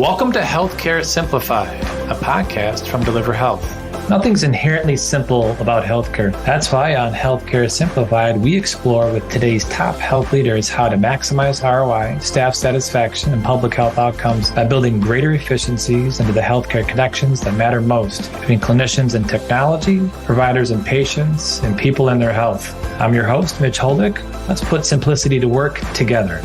Welcome to Healthcare Simplified, a podcast from Deliver Health. Nothing's inherently simple about healthcare. That's why on Healthcare Simplified, we explore with today's top health leaders how to maximize ROI, staff satisfaction, and public health outcomes by building greater efficiencies into the healthcare connections that matter most between clinicians and technology, providers and patients, and people and their health. I'm your host, Mitch Holdick. Let's put simplicity to work together.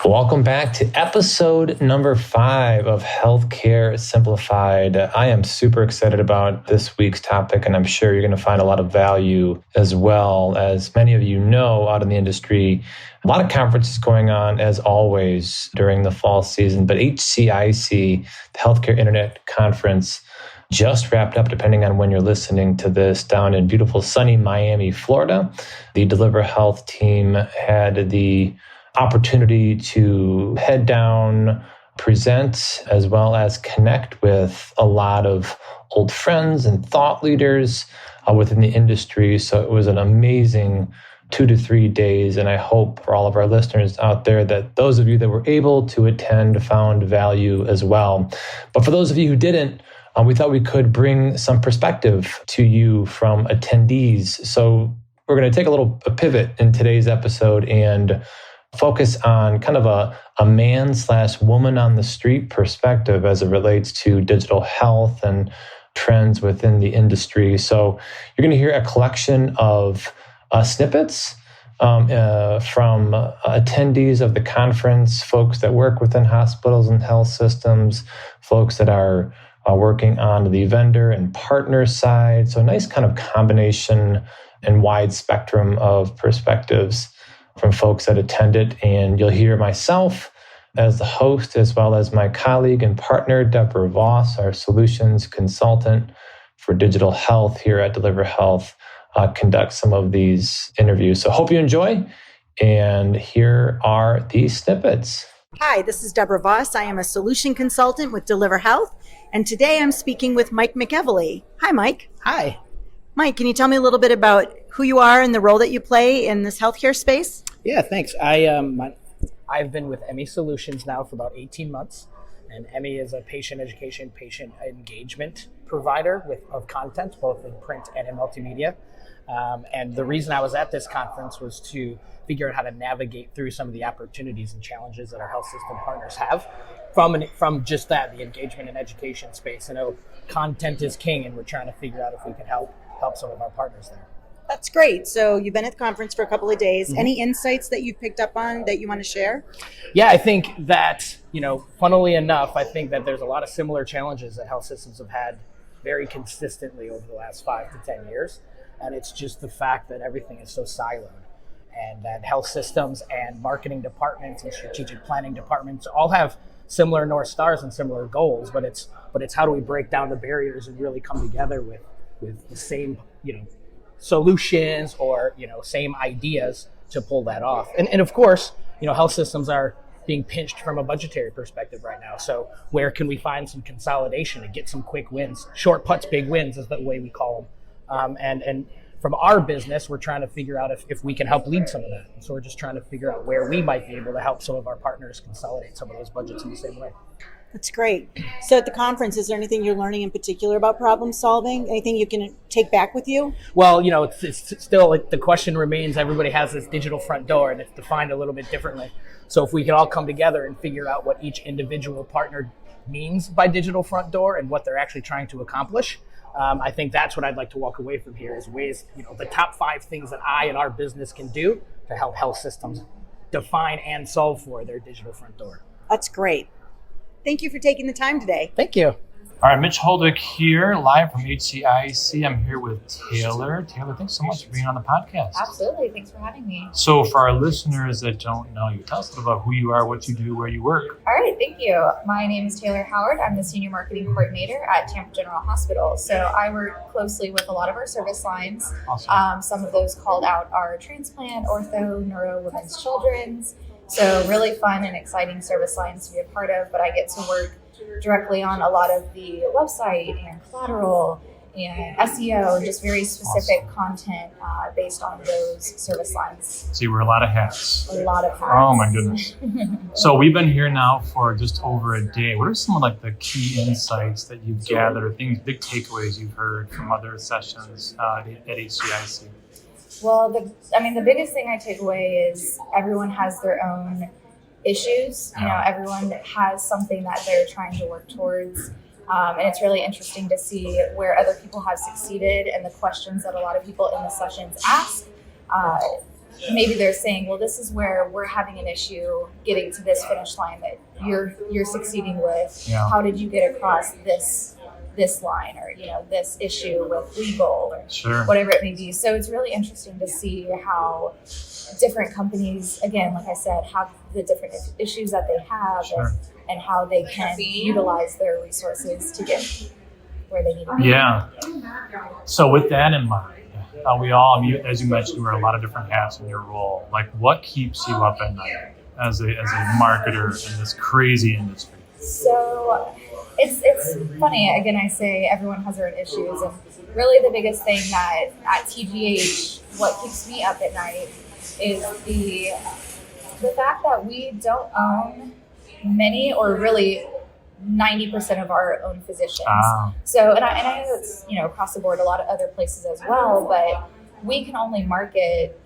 Welcome back to episode number 5 of Healthcare Simplified. I am super excited about this week's topic, and I'm sure you're going to find a lot of value as well. As many of you know out in the industry, a lot of conferences going on as always during the fall season, but HCIC, the Healthcare Internet Conference, just wrapped up, depending on when you're listening to this, down in beautiful sunny Miami, Florida. The Deliver Health team had the opportunity to head down, present, as well as connect with a lot of old friends and thought leaders within the industry. So it was an amazing 2 to 3 days. And I hope for all of our listeners out there that those of you that were able to attend found value as well. But for those of you who didn't, we thought we could bring some perspective to you from attendees. So we're going to take a pivot in today's episode and focus on kind of a man/woman on the street perspective as it relates to digital health and trends within the industry. So you're going to hear a collection of snippets from attendees of the conference, folks that work within hospitals and health systems, folks that are working on the vendor and partner side. So a nice kind of combination and wide spectrum of perspectives from folks that attended. And you'll hear myself as the host, as well as my colleague and partner, Debra Voss, our solutions consultant for digital health here at Deliver Health, conduct some of these interviews. So hope you enjoy. And here are these snippets. Hi, this is Debra Voss. I am a solution consultant with Deliver Health. And today I'm speaking with Mike McEvilly. Hi, Mike. Hi. Mike, can you tell me a little bit about who you are and the role that you play in this healthcare space? Yeah, thanks. I've been with Emmy Solutions now for about 18 months, and Emmy is a patient education, patient engagement provider of content, both in print and in multimedia. And the reason I was at this conference was to figure out how to navigate through some of the opportunities and challenges that our health system partners have from just that, the engagement and education space. I know content is king, and we're trying to figure out if we can help some of our partners there. That's great. So you've been at the conference for a couple of days. Mm-hmm. Any insights that you've picked up on that you want to share? Yeah, I think that, funnily enough, I think that there's a lot of similar challenges that health systems have had very consistently over the last 5 to 10 years. And it's just the fact that everything is so siloed, and that health systems and marketing departments and strategic planning departments all have similar North Stars and similar goals, but it's how do we break down the barriers and really come together with the same, solutions or, same ideas to pull that off. And of course, health systems are being pinched from a budgetary perspective right now. So where can we find some consolidation and get some quick wins? Short putts, big wins is the way we call them. And from our business, we're trying to figure out if we can help lead some of that. So we're just trying to figure out where we might be able to help some of our partners consolidate some of those budgets in the same way. That's great. So at the conference, is there anything you're learning in particular about problem solving? Anything you can take back with you? Well, it's still like the question remains, everybody has this digital front door, and it's defined a little bit differently. So if we can all come together and figure out what each individual partner means by digital front door and what they're actually trying to accomplish, I think that's what I'd like to walk away from here is ways, the top 5 things that I and our business can do to help health systems define and solve for their digital front door. That's great. Thank you for taking the time today. Thank you. All right, Mitch Holdick here, live from HCIC. I'm here with Taylor. Taylor, thanks so much for being on the podcast. Absolutely. Thanks for having me. So for our listeners that don't know you, tell us a little about who you are, what you do, where you work. All right. Thank you. My name is Taylor Howard. I'm the Senior Marketing Coordinator at Tampa General Hospital. So I work closely with a lot of our service lines. Awesome. Some of those called out are transplant, ortho, neuro, women's, children's. So really fun and exciting service lines to be a part of, but I get to work directly on a lot of the website and collateral and SEO, just very specific content based on those service lines. So you wear a lot of hats. A lot of hats. Oh my goodness. So we've been here now for just over a day. What are some of like the key insights that you've gathered, things, big takeaways you've heard from other sessions at HCIC? Well, the biggest thing I take away is everyone has their own issues. You know, everyone has something that they're trying to work towards. And it's really interesting to see where other people have succeeded and the questions that a lot of people in the sessions ask. Maybe they're saying, well, this is where we're having an issue getting to this finish line that you're succeeding with. Yeah. How did you get across this line, or this issue with legal, or whatever it may be. So it's really interesting to see how different companies, again, like I said, have the different issues that they have, and how they can utilize their resources to get where they need to be. Yeah. So with that in mind, we all, as you mentioned, you wear a lot of different hats in your role. Like, what keeps you up at night as a marketer in this crazy industry? So it's funny. Again, I say everyone has their own issues, and really the biggest thing that at TGH, what keeps me up at night is the fact that we don't own many, or really 90% of our own physicians. So, and I know it's across the board, a lot of other places as well, but we can only market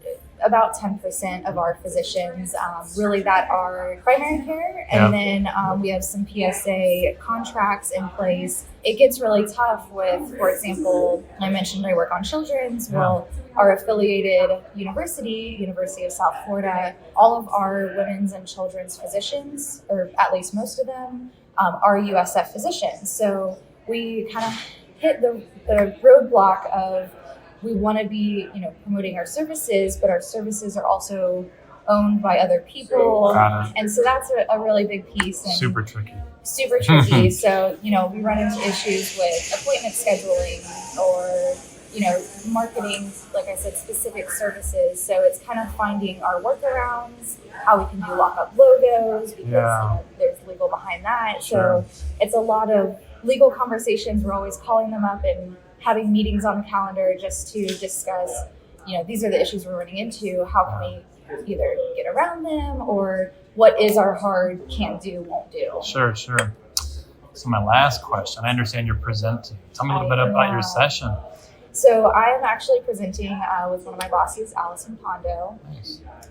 about 10% of our physicians really that are primary care, and then we have some PSA contracts in place. It gets really tough with, for example, I mentioned I work on children's. Well, our affiliated University of South Florida, all of our women's and children's physicians, or at least most of them, are USF physicians. So we kind of hit the roadblock of, we want to be, promoting our services, but our services are also owned by other people. And so that's a really big piece. And super tricky. So, we run into issues with appointment scheduling, or, marketing, like I said, specific services. So it's kind of finding our workarounds, how we can do lock-up logos, because there's legal behind that. So it's a lot of legal conversations. We're always calling them up and having meetings on the calendar just to discuss, these are the issues we're running into. How can we either get around them, or what is our hard can't do, won't do? Sure. So my last question, I understand you're presenting. Tell me a little bit about your session. So I am actually presenting with one of my bosses, Allison Pondo,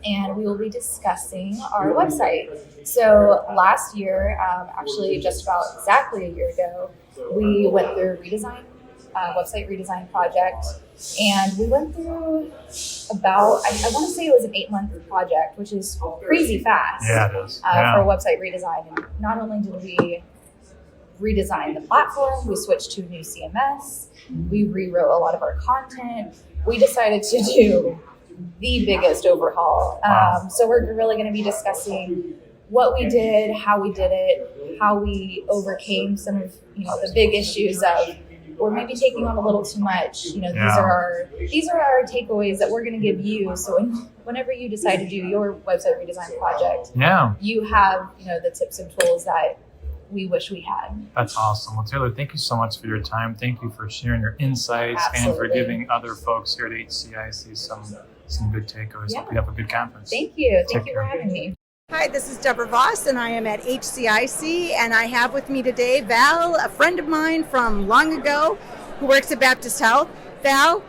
and we will be discussing our website. So last year, actually just about exactly a year ago, we went through website redesign project, and we went through about, I want to say it was an 8-month project, which is crazy fast. Yeah, it is. For a website redesign. And not only did we redesign the platform, we switched to a new CMS, we rewrote a lot of our content. We decided to do the biggest overhaul. So we're really going to be discussing what we did, how we did it, how we overcame some of the big issues of, we're maybe taking on a little too much. These are our takeaways that we're going to give you. So whenever you decide to do your website redesign project, you have the tips and tools that we wish we had. That's awesome. Well, Taylor, thank you so much for your time. Thank you for sharing your insights and for giving other folks here at HCIC some good takeaways. Hope you have a good conference. Thank you. Thank you for having me. Hi, this is Debra Voss, and I am at HCIC, and I have with me today Val, a friend of mine from long ago who works at Baptist Health. Val,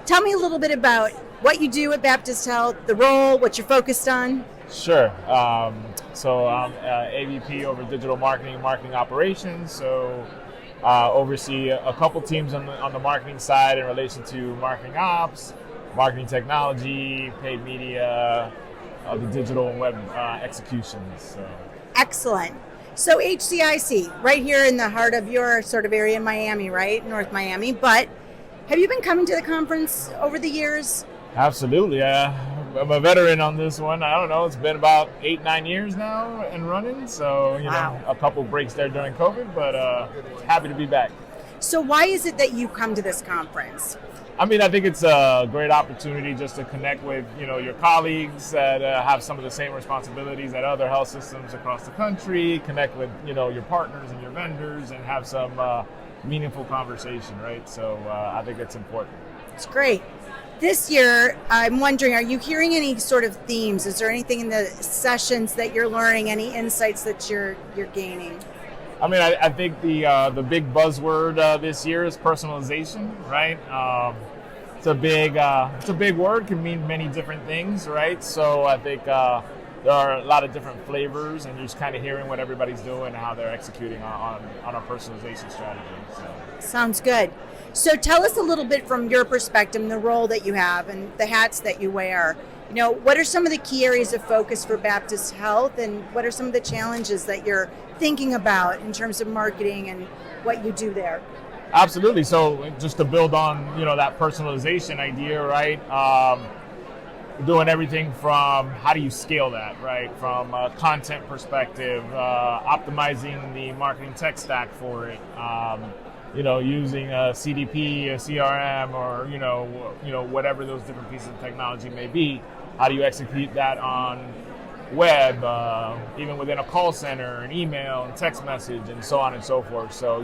tell me a little bit about what you do at Baptist Health, the role, what you're focused on. Sure. So I'm AVP over digital marketing operations. So oversee a couple teams on the marketing side in relation to marketing ops, marketing technology, paid media, the digital and web executions. So. Excellent. So HCIC, right here in the heart of your sort of area in Miami, right? North Miami. But have you been coming to the conference over the years? Absolutely. I'm a veteran on this one. I don't know. It's been about 8-9 years now and running. So, a couple breaks there during COVID, but happy to be back. So why is it that you come to this conference? I think it's a great opportunity just to connect with, your colleagues that have some of the same responsibilities at other health systems across the country, connect with, your partners and your vendors, and have some meaningful conversation, right? So I think it's important. It's great. This year, I'm wondering, are you hearing any sort of themes? Is there anything in the sessions that you're learning, any insights that you're gaining? I mean, I think the big buzzword this year is personalization, right? It's a big word, can mean many different things, right? So I think there are a lot of different flavors, and you're just kind of hearing what everybody's doing and how they're executing on a personalization strategy. So. Sounds good. So tell us a little bit from your perspective, the role that you have and the hats that you wear. You know, what are some of the key areas of focus for Baptist Health, and what are some of the challenges that you're thinking about in terms of marketing and what you do there? Absolutely. So just to build on, that personalization idea, right? Doing everything from how do you scale that, right? From a content perspective, optimizing the marketing tech stack for it, using a CDP, a CRM, or, whatever those different pieces of technology may be. How do you execute that on web, even within a call center, and email and text message, and so on and so forth. So,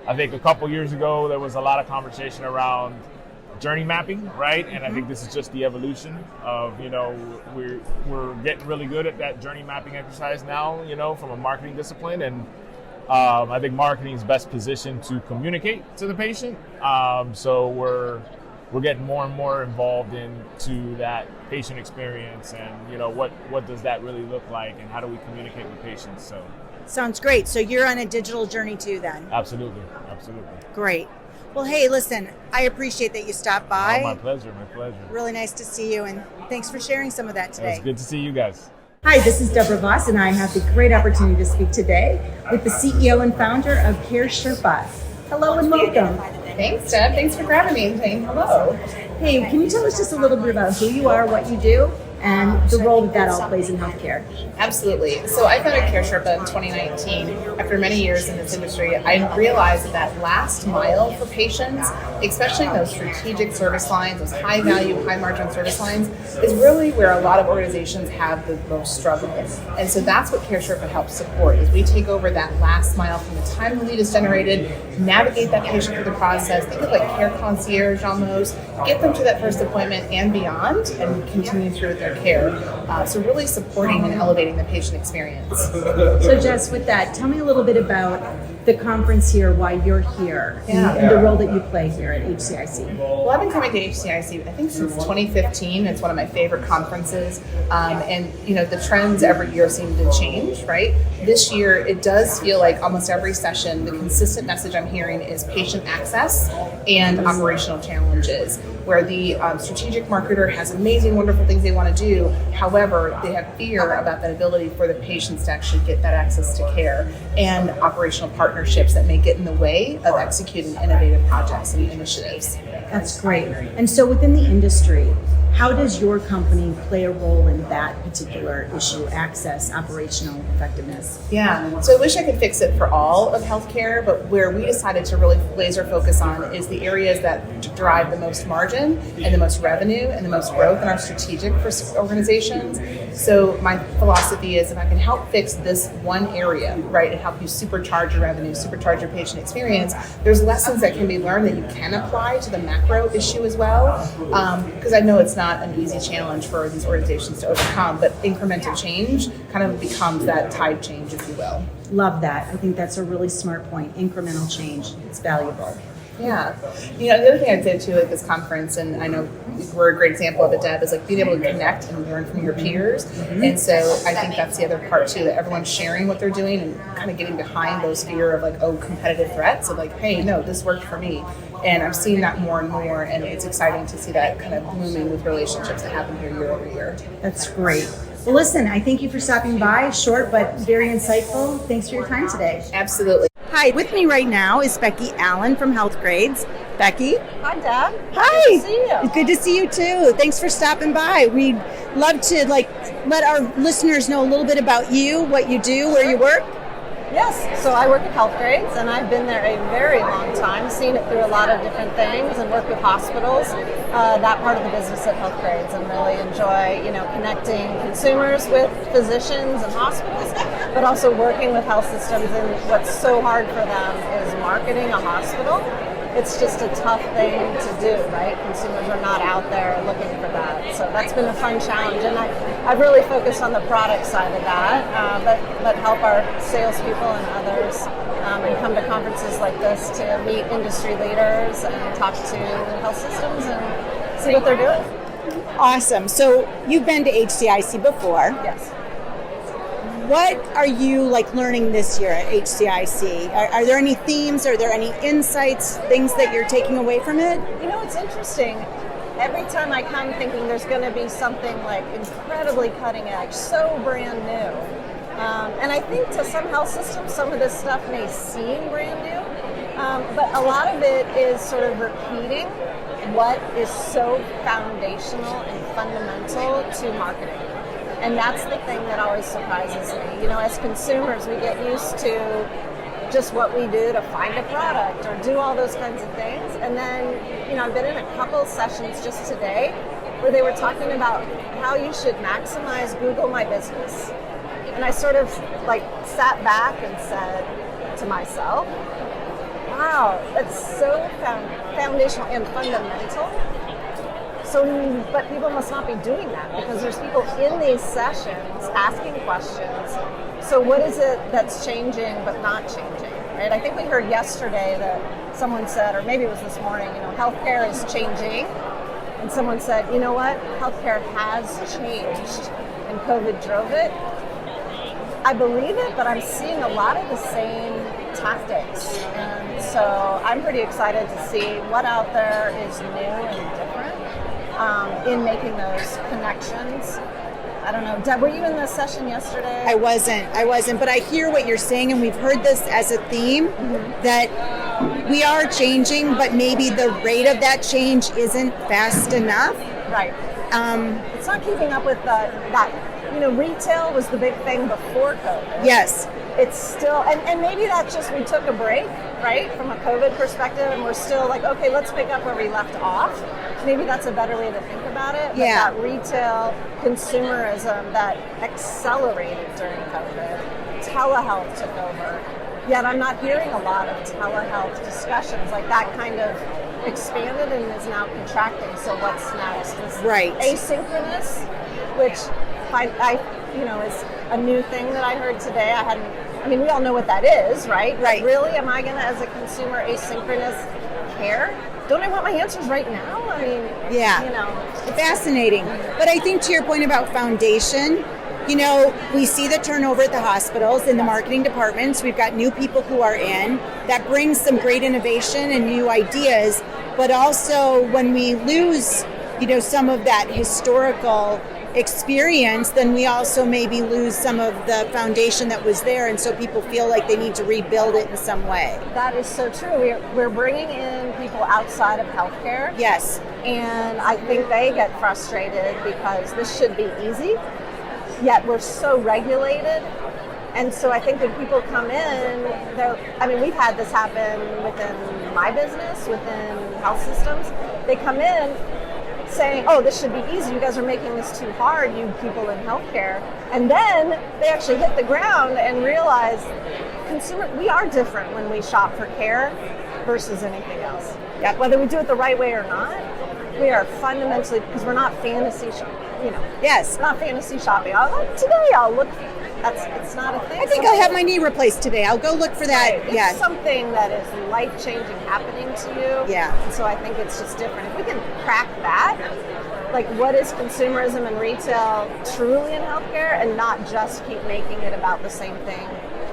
I think a couple years ago, there was a lot of conversation around journey mapping, right? And I think this is just the evolution of, we're getting really good at that journey mapping exercise now, from a marketing discipline. And I think marketing is best positioned to communicate to the patient. So we're getting more and more involved into that patient experience, and what does that really look like, and how do we communicate with patients? So sounds great. So you're on a digital journey too, then? Absolutely. Great. Well, hey, listen, I appreciate that you stopped by. Oh, my pleasure. Really nice to see you, and thanks for sharing some of that today. It's good to see you guys. Hi, this is Debra Voss, and I have the great opportunity to speak today with the CEO and founder of Care Sherpa. Hello and welcome. Thanks, Deb. Thanks for grabbing me and saying hello. Hey, can you tell us just a little bit about who you are, what you do, and the role that all plays in healthcare? Absolutely. So I founded Care Sherpa in 2019. After many years in this industry, I realized that last mile for patients, especially in those strategic service lines, those high value, high margin service lines, is really where a lot of organizations have the most struggle. And so that's what Care Sherpa helps support, is we take over that last mile from the time the lead is generated, navigate that patient through the process, think of like care concierge almost, get them to that first appointment and beyond, and continue through with their care. So really supporting and elevating the patient experience. So Jess, with that, tell me a little bit about the conference here, why you're here, and the role that you play here at HCIC. Well, I've been coming to HCIC, I think, since 2015. It's one of my favorite conferences. And, the trends every year seem to change, right? This year, it does feel like almost every session, the consistent message I'm hearing is patient access and operational challenges, where the strategic marketer has amazing, wonderful things they want to do. However, they have fear about that ability for the patients to actually get that access to care, and operational partnerships that may get in the way of executing innovative projects and initiatives. That's great. And so within the industry, how does your company play a role in that particular issue, access, operational effectiveness? Yeah, so I wish I could fix it for all of healthcare, but where we decided to really laser focus on is the areas that drive the most margin and the most revenue and the most growth in our strategic organizations. So my philosophy is, if I can help fix this one area, right, and help you supercharge your revenue, supercharge your patient experience, there's lessons that can be learned that you can apply to the macro issue as well, because I know it's not an easy challenge for these organizations to overcome, but incremental change kind of becomes that tide change, if you will. Love that. I think that's a really smart point. Incremental change. It's valuable. Yeah. The other thing I'd say too at this conference, and I know we're a great example of it, Deb, is like being able to connect and learn from your peers. And so I think that's the other part too, that everyone's sharing what they're doing and kind of getting behind those fear of like, competitive threats of like, hey, no, this worked for me. And I'm seeing that more and more, and it's exciting to see that kind of blooming with relationships that happen here year over year. That's great. Well, listen, I thank you for stopping by. Short but very insightful. Thanks for your time today. Absolutely. Hi, with me right now is Becky Allen from HealthGrades. Becky. Hi, Deb. Hi. Good to see you. Good to see you too. Thanks for stopping by. We'd love to let our listeners know a little bit about you, what you do, where you work. Yes, so I work at HealthGrades, and I've been there a very long time, seen it through a lot of different things, and work with hospitals, that part of the business at HealthGrades, and really enjoy, connecting consumers with physicians and hospitals. but also working with health systems. And what's so hard for them is marketing a hospital. It's just a tough thing to do, right? Consumers are not out there looking for that. So that's been a fun challenge. And I've really focused on the product side of that, but help our salespeople and others and come to conferences like this to meet industry leaders and talk to health systems and see what they're doing. Awesome. So you've been to HCIC before. Yes. What are you learning this year at HCIC? Are there any themes? Are there any insights, things that you're taking away from it? It's interesting. Every time I come thinking there's going to be something incredibly cutting edge, so brand new. And I think to some health systems, some of this stuff may seem brand new, but a lot of it is sort of repeating what is so foundational and fundamental to marketing. And that's the thing that always surprises me. As consumers, we get used to just what we do to find a product or do all those kinds of things. And then, I've been in a couple sessions just today where they were talking about how you should maximize Google My Business. And I sort of sat back and said to myself, wow, that's so foundational and fundamental. So, but people must not be doing that because there's people in these sessions asking questions. So what is it that's changing but not changing, right? I think we heard yesterday that someone said, or maybe it was this morning, healthcare is changing. And someone said, you know what? Healthcare has changed and COVID drove it. I believe it, but I'm seeing a lot of the same tactics. And so I'm pretty excited to see what out there is new and different. In making those connections. I don't know. Deb, were you in the session yesterday? I wasn't, but I hear what you're saying, and we've heard this as a theme, that we are changing, but maybe the rate of that change isn't fast enough. Right. It's not keeping up with that. Retail was the big thing before COVID. Yes. It's still, and maybe that's just we took a break, right, from a COVID perspective, and we're still okay, let's pick up where we left off. Maybe that's a better way to think about it. But yeah. That retail consumerism that accelerated during COVID, telehealth took over. Yet I'm not hearing a lot of telehealth discussions. That kind of expanded and is now contracting. So what's next? Right. Asynchronous, which I is a new thing that I heard today. We all know what that is, right? Right. But really, am I going to, as a consumer, asynchronous care? Don't I want my answers right now? Yeah. Fascinating. But I think to your point about foundation, we see the turnover at the hospitals in the marketing departments. We've got new people who are in. That brings some great innovation and new ideas. But also when we lose, some of that historical experience, then we also maybe lose some of the foundation that was there, and so people feel like they need to rebuild it in some way. That is so true. We're bringing in people outside of healthcare. Yes. And I think they get frustrated because this should be easy, yet we're so regulated. And so I think when people come in, we've had this happen within my business, within health systems. They come in saying, oh, this should be easy. You guys are making this too hard, you people in healthcare. And then they actually hit the ground and realize we are different when we shop for care versus anything else. Yeah. Whether we do it the right way or not, we are fundamentally, because we're not fantasy shopping. Yes. Not fantasy shopping. Today I'll look. It's not a thing. I think I'll have my knee replaced today. I'll go look for that. Right. It's something that is life-changing happening to you. Yeah. And so I think it's just different. If we can crack that, what is consumerism and retail truly in healthcare, and not just keep making it about the same thing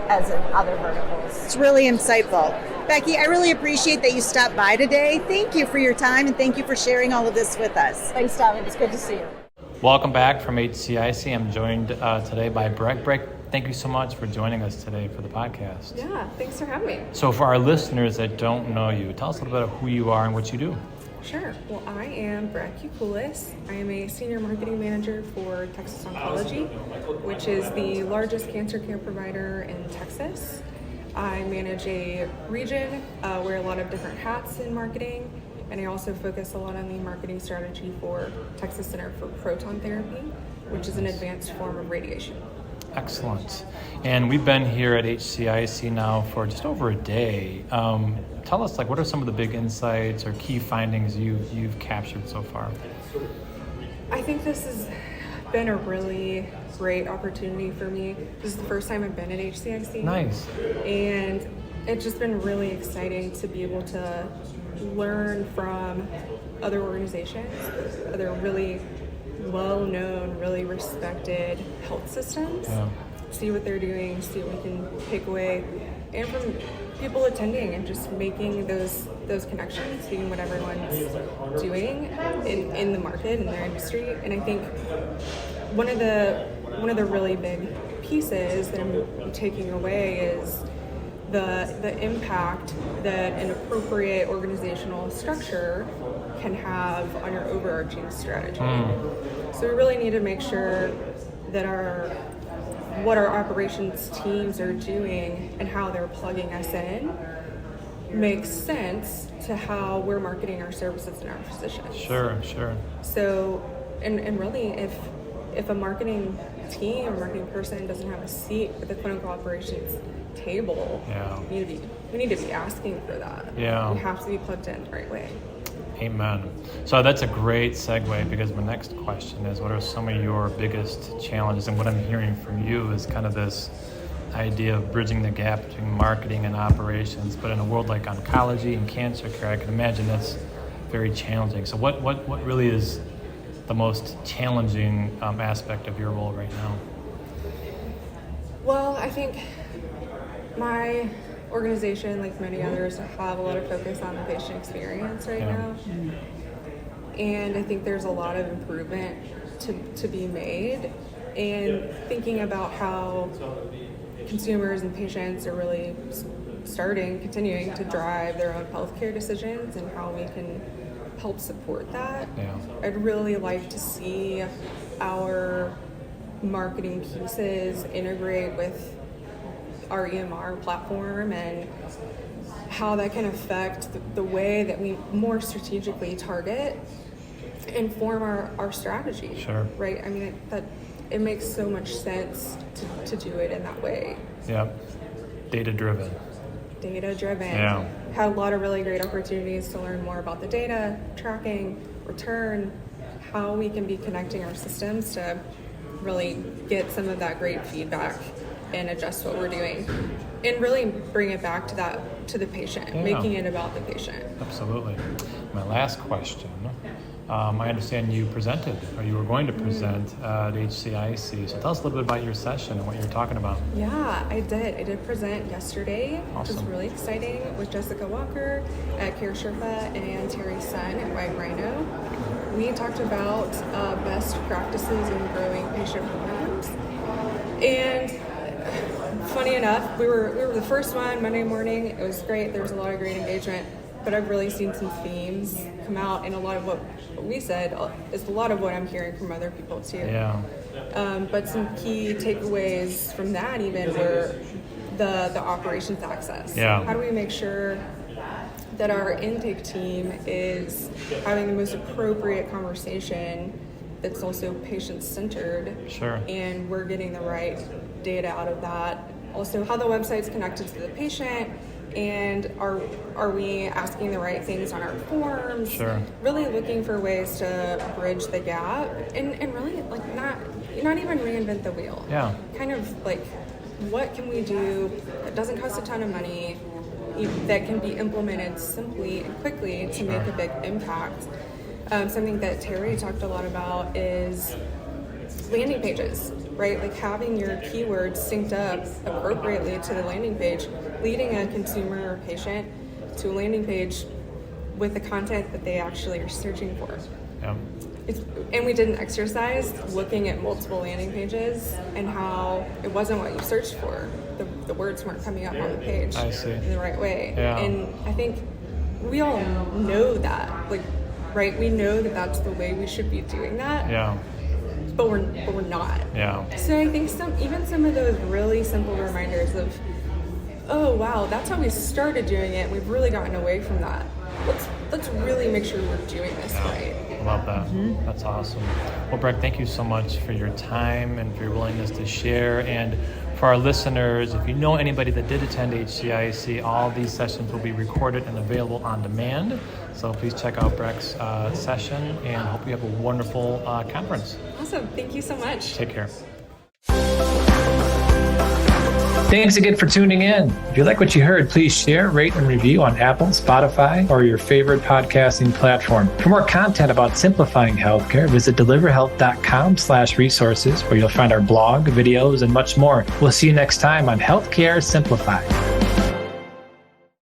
as in other verticals. It's really insightful. Becky, I really appreciate that you stopped by today. Thank you for your time, and thank you for sharing all of this with us. Thanks, Tommy. It's good to see you. Welcome back from HCIC. I'm joined today by Breck. Breck, thank you so much for joining us today for the podcast. Yeah, thanks for having me. So for our listeners that don't know you, tell us a little bit of who you are and what you do. Sure. Well, I am Breck Yakulis. I am a senior marketing manager for Texas Oncology, which is the largest cancer care provider in Texas. I manage a region, wear a lot of different hats in marketing, and I also focus a lot on the marketing strategy for Texas Center for Proton Therapy, which is an advanced form of radiation. Excellent. And we've been here at HCIC now for just over a day. Tell us, what are some of the big insights or key findings you've captured so far? I think this has been a really great opportunity for me. This is the first time I've been at HCIC. Nice. And it's just been really exciting to be able to learn from other organizations, other really well-known, really respected health systems. Yeah. See what they're doing, see what we can take away, and from people attending and just making those connections, seeing what everyone's doing in the market, in their industry. And I think one of the really big pieces that I'm taking away is the impact that an appropriate organizational structure can have on your overarching strategy. So we really need to make sure that what our operations teams are doing and how they're plugging us in makes sense to how we're marketing our services and our physicians. Sure. So, and really, if a marketing team or marketing person doesn't have a seat at the clinical operations table, we need to be asking for that. Yeah. We have to be plugged in the right way. Amen. So that's a great segue, because my next question is, what are some of your biggest challenges? And what I'm hearing from you is kind of this idea of bridging the gap between marketing and operations. But in a world like oncology and cancer care, I can imagine that's very challenging. So what really is the most challenging aspect of your role right now? Well, I think my organization, like many others, have a lot of focus on the patient experience right now. And I think there's a lot of improvement to be made, and thinking about how consumers and patients are really continuing to drive their own healthcare decisions and how we can help support that. I'd really like to see our marketing pieces integrate with our EMR platform and how that can affect the way that we more strategically target and form our strategy. Sure. Right? I mean, that it makes so much sense to do it in that way. Yeah. Data-driven. Yeah. Had a lot of really great opportunities to learn more about the data, tracking, return, how we can be connecting our systems to really get some of that great feedback and adjust what we're doing, and really bring it back to the patient, making it about the patient. Absolutely. My last question. I understand you presented, or you were going to present at HCIC. So tell us a little bit about your session and what you're talking about. Yeah, I did present yesterday, Awesome. which was really exciting, with Jessica Walker at Care Sherpa and Terry Sun at White Rhino. We talked about best practices in growing patient programs, and funny enough, we were the first one Monday morning. It was great. There was a lot of great engagement, but I've really seen some themes come out, and a lot of what we said is a lot of what I'm hearing from other people too. Yeah. But some key takeaways from that even were the operations access. Yeah. How do we make sure that our intake team is having the most appropriate conversation that's also patient-centered? Sure. And we're getting the right data out of that. Also, how the website's connected to the patient, and are we asking the right things on our forms? Sure. Really looking for ways to bridge the gap, and really not even reinvent the wheel. Yeah. Kind of like, what can we do that doesn't cost a ton of money, that can be implemented simply and quickly to make a big impact? Something that Terry talked a lot about is landing pages, right? Like having your keywords synced up appropriately to the landing page, leading a consumer or patient to a landing page with the content that they actually are searching for. Yeah. And we did an exercise looking at multiple landing pages and how it wasn't what you searched for. The words weren't coming up on the page in the right way. Yeah. And I think we all know that, right? We know that that's the way we should be doing that. Yeah. But we're not. Yeah. So I think some of those really simple reminders of, oh wow, that's how we started doing it. We've really gotten away from that. let's really make sure we're doing this right. Love that. That's awesome. Well, Breck, thank you so much for your time and for your willingness to share. And for our listeners, if you know anybody that did attend HCIC, all these sessions will be recorded and available on demand. So please check out Breck's session, and hope you have a wonderful conference. Awesome. Thank you so much. Take care. Thanks again for tuning in. If you like what you heard, please share, rate, and review on Apple, Spotify, or your favorite podcasting platform. For more content about simplifying healthcare, visit deliverhealth.com/resources, where you'll find our blog, videos, and much more. We'll see you next time on Healthcare Simplified.